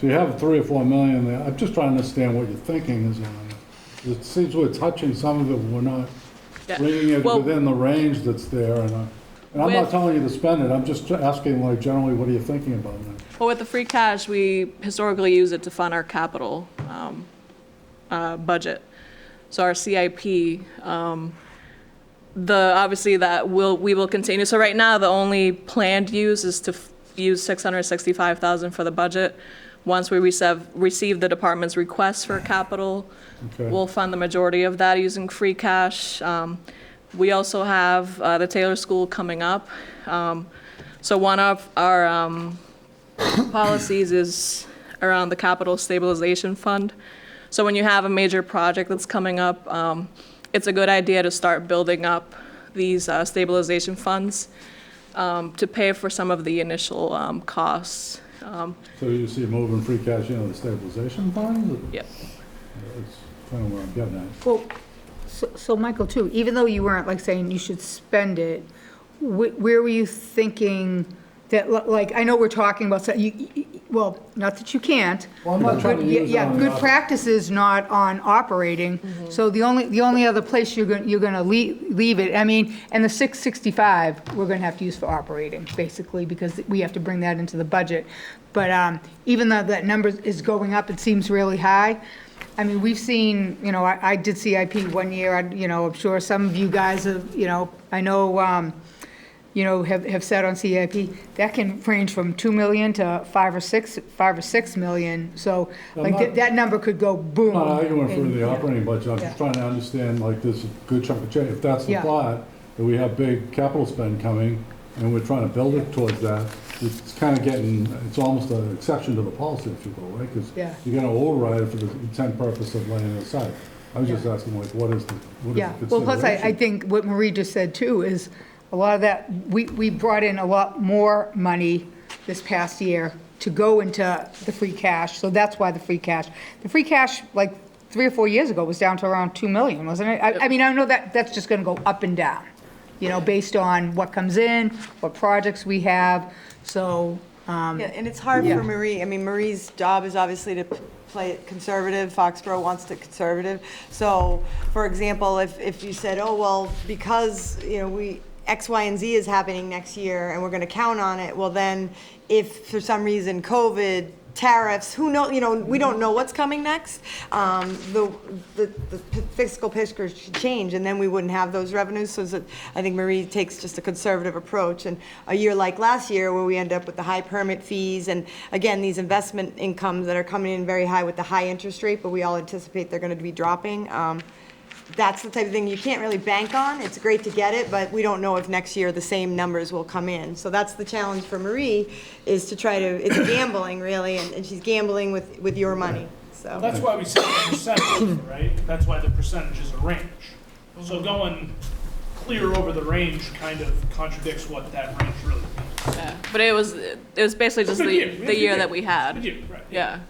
So you have 3 or 4 million there. I'm just trying to understand what your thinking is on it. It seems we're touching some of it, we're not bringing it within the range that's there, and I'm not telling you to spend it, I'm just asking, like, generally, what are you thinking about it? Well, with the free cash, we historically use it to fund our capital budget. So our CIP, obviously we will continue. So right now, the only planned use is to use $665,000 for the budget. Once we receive the department's request for capital, we'll fund the majority of that using free cash. We also have the Taylor School coming up. So one of our policies is around the capital stabilization fund. So when you have a major project that's coming up, it's a good idea to start building up these stabilization funds to pay for some of the initial costs. So you see moving free cash into the stabilization fund? Yep. That's kind of where I'm getting at. Well, so Michael, too, even though you weren't like saying you should spend it, where were you thinking that, like, I know we're talking about, well, not that you can't. Well, I'm not trying to use it on good the practices, not on operating. So the only other place you're gonna leave it, and the 665, we're gonna have to use for operating, basically, because we have to bring that into the budget. But even though that number is going up, it seems really high. We've seen, I did CIP one year, I'm sure some of you guys have, I know, have said on CIP, that can range from 2 million to 5 or 6 million. So that number could go boom. I'm not arguing for the operating budget, I'm just trying to understand, like, there's a good chunk of change. If that's the thought, that we have big capital spend coming, and we're trying to build it towards that, it's kind of it's almost an exception to the policy, if you will, right? Because you're going to override it for the intent purpose of laying it aside. I was just asking, like, what is the consideration? Well, plus I think what Marie just said too is a lot of that, we brought in a lot more money this past year to go into the free cash, so that's why the free cash, like 3 or 4 years ago was down to around 2 million, wasn't it? I know that's just gonna go up and down, based on what comes in, what projects we have, so. And it's hard for Marie. Marie's job is obviously to play it conservative. Foxborough wants to conservative. So, for example, if you said, oh, well, because, we X, Y, and Z is happening next year and we're going to count on it, well, then if for some reason COVID, tariffs, who knows, we don't know what's coming next. The fiscal picture should change, and then we wouldn't have those revenues. So I think Marie takes just a conservative approach. And a year like last year, where we end up with the high permit fees, and again, these investment incomes that are coming in very high with the high interest rate, but we all anticipate they're going to be dropping. That's the type of thing you can't really bank on. It's great to get it, but we don't know if next year the same numbers will come in. So that's the challenge for Marie, is to try to, it's gambling really, and she's gambling with your money, so. That's why we set the percentage, right? That's why the percentage is a range. So going clear over the range kind of contradicts what that range really means. Yeah, but it was basically just the year that we had. Right. Yeah.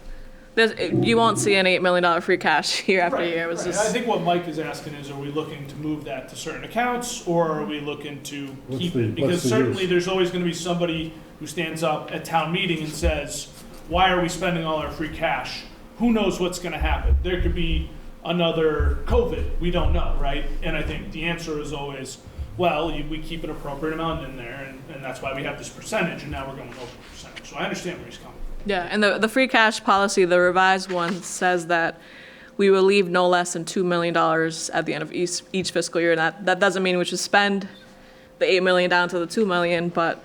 You won't see an $8 million free cash year after Right, year. It was right. just. I think what Mike is asking is, are we looking to move that to certain accounts, or are we looking to What's keep the- it? what's Because the certainly use? there's always gonna be somebody who stands up at town meeting and says, why are we spending all our free cash? Who knows what's gonna happen? There could be another COVID, we don't know, right? And I think the answer is always, well, we keep an appropriate amount in there, and that's why we have this percentage, and now we're going over percentage. So I understand where he's coming from. Yeah, and the free cash policy, the revised one, says that we will leave no less than $2 million at the end of each fiscal year. And that doesn't mean we should spend the $8 million down to the $2 million, but,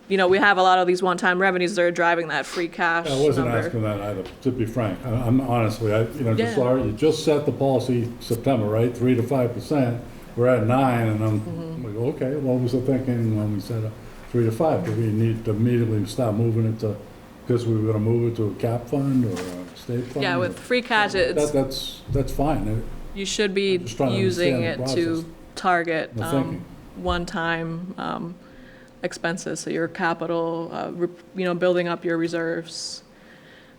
we have a lot of these one-time revenues that are driving that free cash I wasn't number. asking that either, to be frank. I'm honestly, Yeah. you just set the policy September, right, 3 to 5%. We're at 9, and I'm like, okay, what was the thinking when we said 3 to 5? Do we need to immediately start moving it to, because we were gonna move it to a cap fund or a state fund? Yeah, with free cash, That's fine. you should be just trying to using understand it the to process. target The thinking. one-time expenses, so your capital, building up your reserves.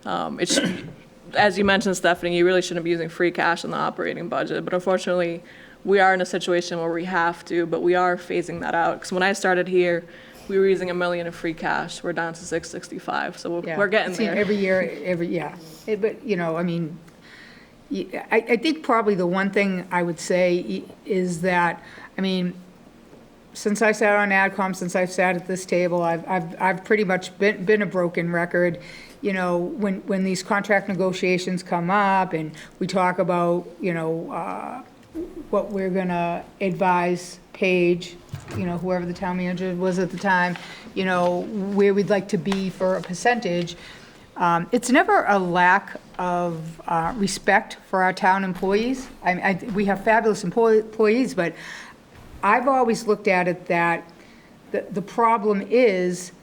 As you mentioned, Stephanie, you really shouldn't be using free cash in the operating budget, but unfortunately, we are in a situation where we have to, but we are phasing that out. Because when I started here, we were using $1 million in free cash. We're down to $665, so Yeah. we're getting See, there. every year, yeah. But, I mean, I think probably the one thing I would say is that, I mean, since I sat on AdCom, since I've sat at this table, I've pretty much been a broken record. When these contract negotiations come up and we talk about, what we're gonna advise Paige, whoever the town manager was at the time, where we'd like to be for a percentage. It's never a lack of respect for our town employees. We have fabulous employees, but I've always looked at it that the problem is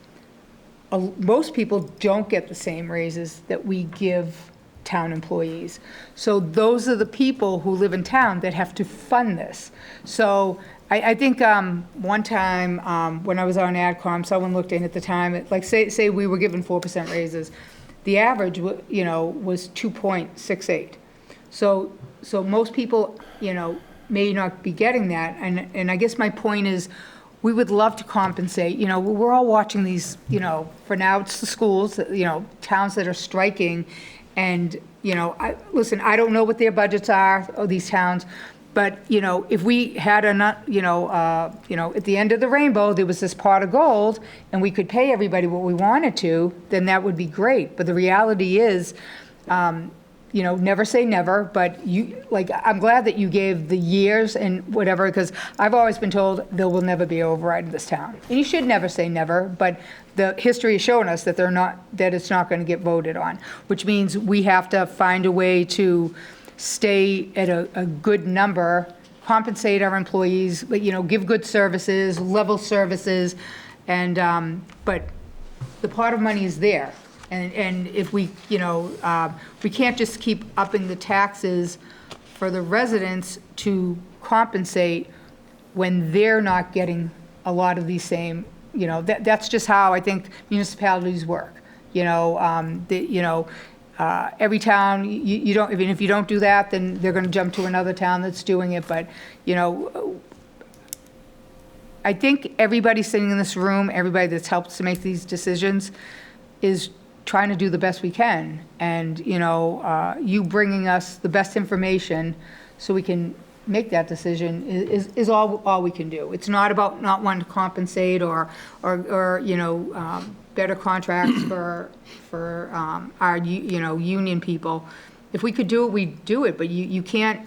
most people don't get the same raises that we give town employees. So those are the people who live in town that have to fund this. So I think one time when I was on AdCom, someone looked in at the time, like say we were given 4% raises. The average, was 2.68. So most people, may not be getting that. And I guess my point is, we would love to compensate. We're all watching these, for now it's the schools, towns that are striking. And, listen, I don't know what their budgets are, of these towns, but, if we had at the end of the rainbow, there was this pot of gold, and we could pay everybody what we wanted to, then that would be great. But the reality is, never say never, but I'm glad that you gave the years and whatever, because I've always been told there will never be an override in this town. And you should never say never, but the history has shown us that it's not going to get voted on, which means we have to find a way to stay at a good number, compensate our employees, but, give good services, level services, and, but the pot of money is there. And if we, we can't just keep upping the taxes for the residents to compensate when they're not getting a lot of these same, that's just how I think municipalities work. Every town, you don't, if you don't do that, then they're gonna jump to another town that's doing it, but, I think everybody sitting in this room, everybody that's helped to make these decisions is trying to do the best we can. And, you bringing us the best information so we can make that decision is all we can do. It's not about not wanting to compensate or better contracts for our, union people. If we could do it, we'd do it, but you can't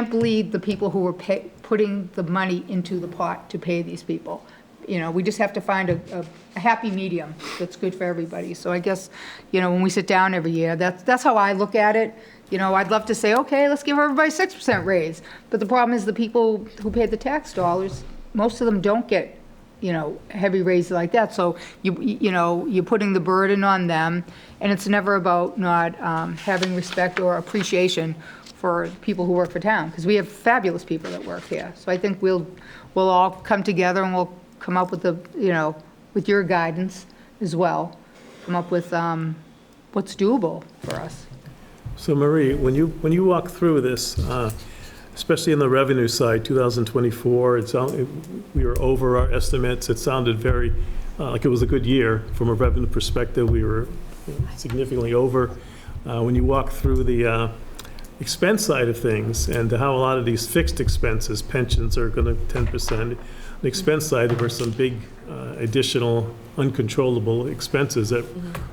bleed the people who are putting the money into the pot to pay these people. We just have to find a happy medium that's good for everybody. So I guess, when we sit down every year, that's how I look at it. I'd love to say, okay, let's give everybody 6% raise. But the problem is the people who pay the tax dollars, most of them don't get, heavy raises like that. So you're putting the burden on them, and it's never about not having respect or appreciation for people who work for town, because we have fabulous people that work here. So I think we'll all come together and we'll come up with with your guidance as well, come up with what's doable for us. So Marie, when you walk through this, especially in the revenue side, 2024, we were over our estimates. It sounded very like it was a good year from a revenue perspective. We were significantly over. When you walk through the expense side of things and how a lot of these fixed expenses, pensions are going to 10%. On the expense side, there were some big additional uncontrollable expenses that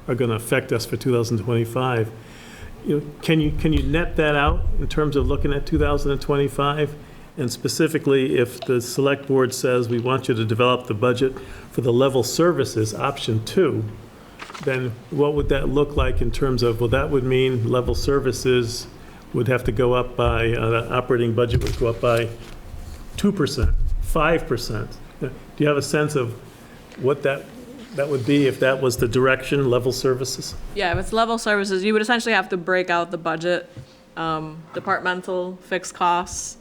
are going to affect us for 2025. Can you net that out in terms of looking at 2025? And specifically, if the select board says we want you to develop the budget for the level services, option 2, then what would that look like in terms of, well, that would mean level services would have to go up by, the operating budget would go up by 2%, 5%. Do you have a sense of what that would be if that was the direction, level services? Yeah, if it's level services, you would essentially have to break out the budget, departmental, fixed costs,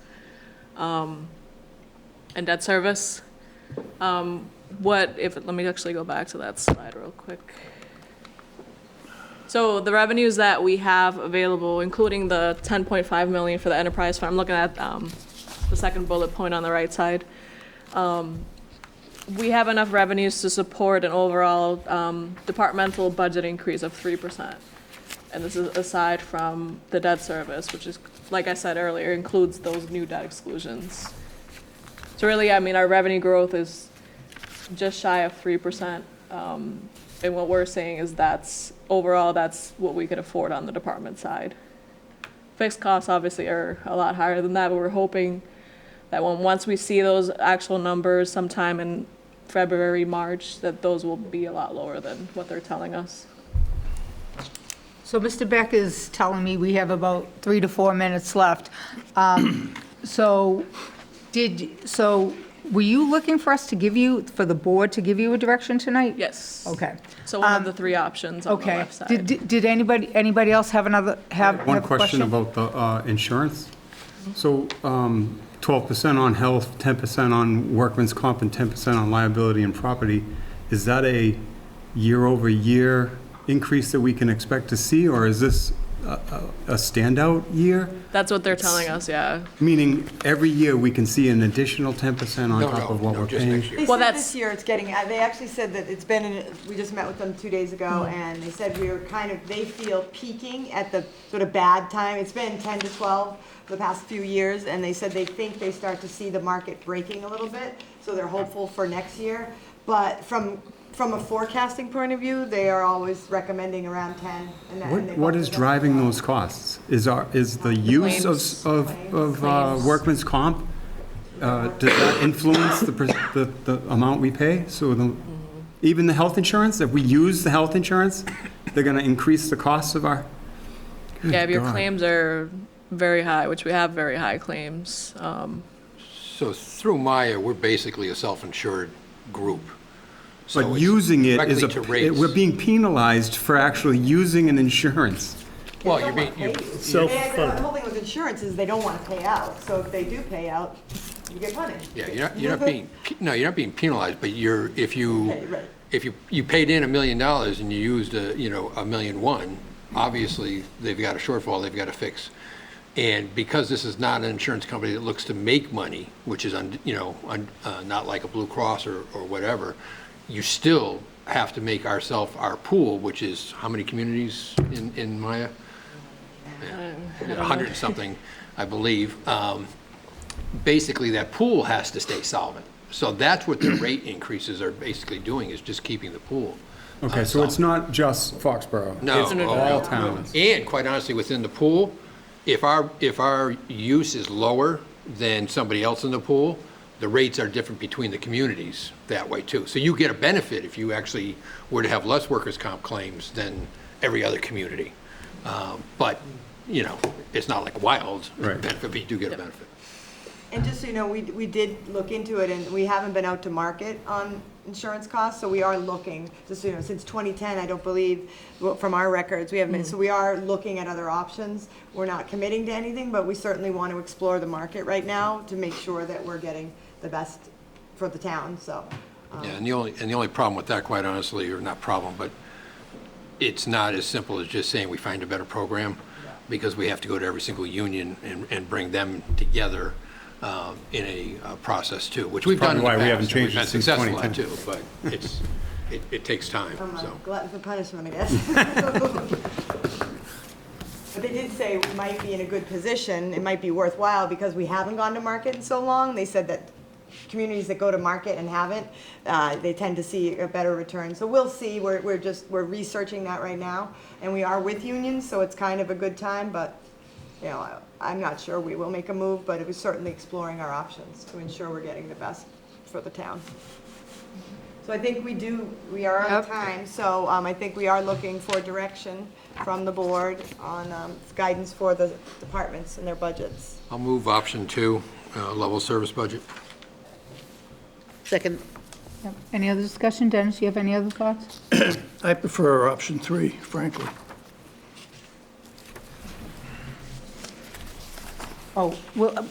and debt service. Let me actually go back to that slide real quick. So the revenues that we have available, including the 10.5 million for the enterprise fund, I'm looking at the second bullet point on the right side. We have enough revenues to support an overall departmental budget increase of 3%. And this is aside from the debt service, which is, like I said earlier, includes those new debt exclusions. So really, I mean, our revenue growth is just shy of 3%. And what we're saying is that's what we could afford on the department side. Fixed costs obviously are a lot higher than that, but we're hoping that once we see those actual numbers sometime in February, March, that those will be a lot lower than what they're telling us. So Mr. Beck is telling me we have about 3 to 4 minutes left. So were you looking for us to for the board to give you a direction tonight? Yes. Okay. So one of the 3 options on the Okay. left side. Did anybody else have One question about the insurance. So 12% on health, 10% on workman's comp, and 10% on liability and property. Is that a year-over-year increase that we can expect to see, or is this a standout year? That's what they're telling us, yeah. Meaning every year we can see an additional 10% on top of what we're just paying? next year. They Well, said that's- this year it's getting, they actually said that it's been, we just met with them 2 days ago, and they said we were they feel peaking at the sort of bad time. It's been 10 to 12 the past few years, and they said they think they start to see the market breaking a little bit, so they're hopeful for next year. But from a forecasting point of view, they are always recommending around 10. What is driving those costs? Is the use of workman's comp, does that influence the amount we pay? So even the health insurance, if we use the health insurance, they're gonna increase the costs of our? Yeah, if your God. claims are very high, which we have very high claims. So through Maya, we're basically a self-insured group. So But it's using it directly is to rates. we're being penalized for actually using an insurance. Well, you're being, Self-funded. The whole thing with insurance is they don't want to pay out, so if they do pay out, you get punished. yeah, you're not being penalized, but if you Okay, right. if you paid in $1 million and you used $1.1 million, obviously they've got a shortfall they've got to fix. And because this is not an insurance company that looks to make money, which is not like a Blue Cross or whatever, you still have to make our pool, which is how many communities in Maya? 100 and something, I believe. Basically, that pool has to stay solvent. So that's what the rate increases are basically doing, is just keeping the pool. Okay, so it's not just Foxborough? No, It's no, all no. towns? And quite honestly, within the pool, if our use is lower than somebody else in the pool, the rates are different between the communities that way too. So you get a benefit if you actually were to have less workers' comp claims than every other community. But, it's not like wild Right. benefit, but you do get a benefit. And just so you know, we did look into it, and we haven't been out to market on insurance costs, so we are looking, just so you know, since 2010, I don't believe, from our records, we haven't been, so we are looking at other options. We're not committing to anything, but we certainly want to explore the market right now to make sure that we're getting the best for the town, so. Yeah, and the only problem with that, quite honestly, or not problem, but it's not as simple as just saying we find a better program, because we have to go to every single union and bring them together in a process too, which we've done in the Probably why we past. haven't and changed it since We've been successful 2010. at too, but it takes time, so. Glutton for punishment, I guess. But they did say we might be in a good position, it might be worthwhile, because we haven't gone to market in so long. They said that communities that go to market and haven't, they tend to see a better return. So we'll see, we're researching that right now, and we are with unions, so it's kind of a good time, but, you know, I'm not sure we will make a move, but it was certainly exploring our options to ensure we're getting the best for the town. So I think we are out of time, so I think we are looking for direction from the board on guidance for the departments and their budgets. I'll move option 2, level service budget. Second. Yep. Any other discussion? Dennis, you have any other thoughts? I prefer option 3, frankly. Oh, well,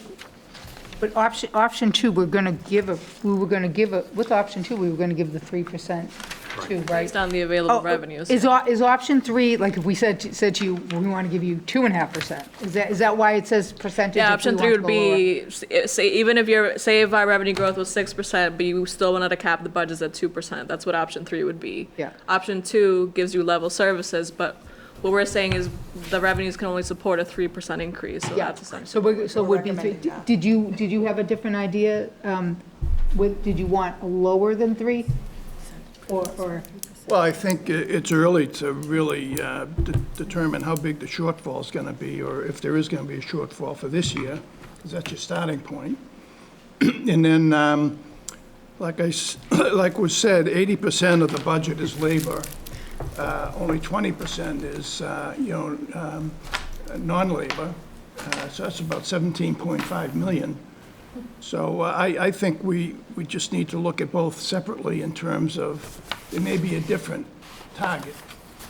but option 2, we were going to give with option 2, we were going to give the 3% too, right? Based on the available revenues. Is option 3, like if we said to you, we want to give you 2.5%, is that why it says percentage? Yeah, if option we 3 want would to go lower? be, say, even if our revenue growth was 6%, but you still wanted to cap the budgets at 2%, that's what option 3 would be. Yeah. Option 2 gives you level services, but what we're saying is the revenues can only support a 3% increase, so Yeah, that's essentially. so it would be 3. recommending that. Did you have a different idea? Did you want lower than 3? Or, Well, I think it's early to really determine how big the shortfall is going to be, or if there is going to be a shortfall for this year, because that's your starting point. And then, like was said, 80% of the budget is labor. Only 20% is, non-labor. So that's about 17.5 million. So I think we just need to look at both separately in terms of, there may be a different target,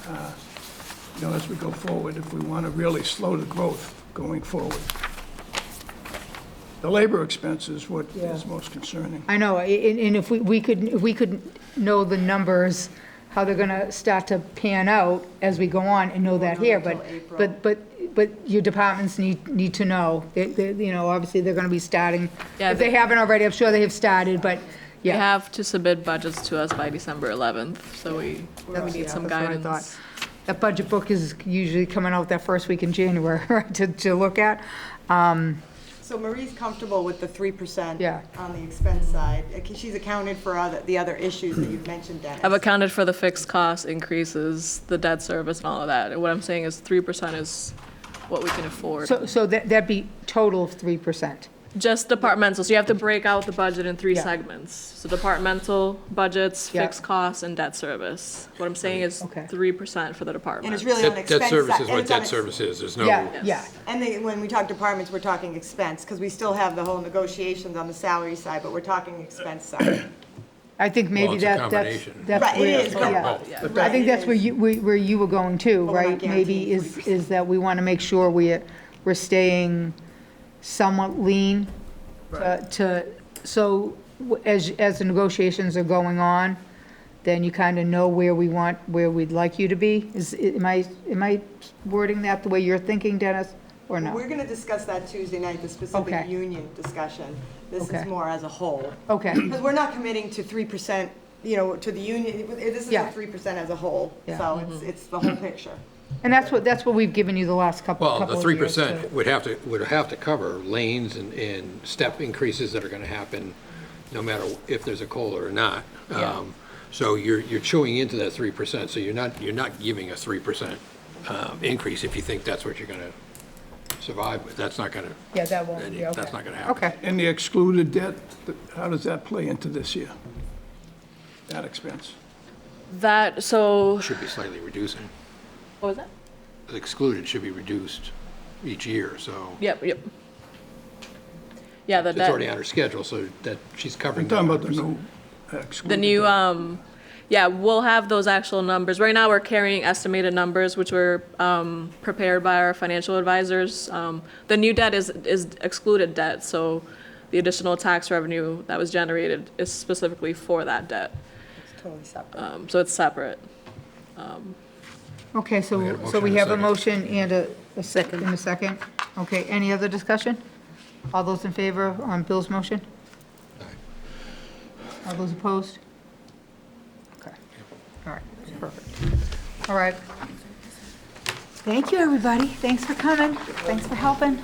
as we go forward, if we want to really slow the growth going forward. The labor expense is what is most concerning. I know, and if we could know the numbers, how they're going to start to pan out as we go on and know that here, but your departments need to know. Obviously, they're going to be starting. Yeah, If they haven't already, I'm sure they have started, but, You yeah. have to submit budgets to us by December 11th, so we need some That's what I guidance. thought. That budget book is usually coming out that first week in January, right, to look at. So Marie's comfortable with the 3% Yeah. on the expense side. She's accounted for the other issues that you've mentioned, Dennis. I've accounted for the fixed cost increases, the debt service and all of that. And what I'm saying is 3% is what we can afford. So that'd be total of 3%. Just departmental, so you have to break out the budget in 3 Yeah. segments. So departmental budgets, Yeah. fixed costs, and debt service. What I'm saying is Okay. 3% for the And department. it's really on Debt expense side. service is and what it's on debt ex- service is, there's no. Yeah. And when we talk departments, we're talking expense, because we still have the whole negotiations on the salary side, but we're talking expense side. I think Well, maybe it's a that's combination. Right, it where, is, but- yeah. Both. I think that's where you were going too, But we're not right? Maybe guaranteeing is 3%. that we want to make sure we're staying somewhat lean so as the negotiations are going on, then you kind of know where we'd like you to be. Am I wording that the way you're thinking, Dennis, or no? We're going to discuss that Tuesday night, the specific Okay. union discussion. This is Okay. more as a whole. Okay, Because we're not committing to 3%, to the union, this is Yeah. a 3% as a whole. Yeah. So it's the whole picture. and that's what we've given you the last couple Well, of the years. 3% too. would have to cover lanes and step increases that are going to happen no matter if there's a COLA or not. So you're chewing into that 3%, so you're not giving a 3% increase if you think that's what you're going to survive with. That's not going to. Yeah, that won't be, okay. That's not going to happen. Okay. And the excluded debt, how does that play into this year? That expense? Should be slightly reducing. What was that? The excluded should be reduced each year, so. Yep. Yeah, the It's already debt, on her schedule, so that she's covering I'm that. talking about the 100%. new excluded the new, debt. we'll have those actual numbers. Right now, we're carrying estimated numbers, which were prepared by our financial advisors. The new debt is excluded debt, so the additional tax revenue that was generated is specifically for that debt. It's totally separate. So it's separate. Okay, We so, got a so we motion have a and a motion and a second. And a second. Okay, any other discussion? All those in favor on Bill's motion? All those opposed? Okay, all right, perfect. All right. Thank you, everybody. Thanks for coming. Thanks for helping.